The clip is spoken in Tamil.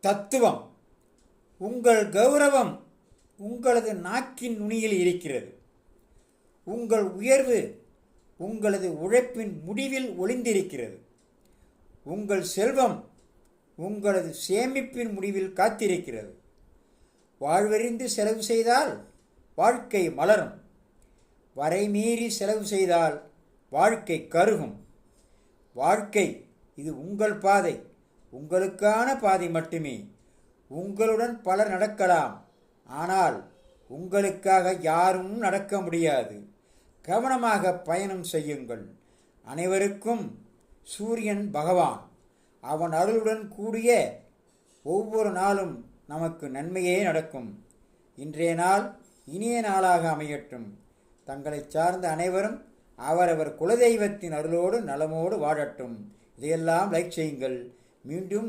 தத்துவம். உங்கள் கௌரவம் உங்களது நாக்கின் நுனியில் இருக்கிறது. உங்கள் உயர்வு உங்களது உழைப்பின் முடிவில் ஒளிந்திருக்கிறது. உங்கள் செல்வம் உங்களது சேமிப்பின் முடிவில் காத்திருக்கிறது. வாழ்வறிந்து செலவு செய்தால் வாழ்க்கை மலரும். வரைமீறி செலவு செய்தால் வாழ்க்கை கருகும். வாழ்க்கை இது உங்கள் பாதை, உங்களுக்கான பாதை மட்டுமே. உங்களுடன் பலர் நடக்கலாம், ஆனால் உங்களுக்காக யாரும் நடக்க முடியாது. கவனமாக பயணம் செய்யுங்கள். அனைவருக்கும் சூரியன் பகவான். அவன் அருளுடன் கூடிய ஒவ்வொரு நாளும் நமக்கு நன்மையே நடக்கும். இன்றைய நாள் இனிய நாளாக அமையட்டும். தங்களை சார்ந்த அனைவரும் அவரவர் குலதெய்வத்தின் அருளோடு நலமோடு வாழட்டும். இதையெல்லாம் லைக் செய்யுங்கள். மீண்டும்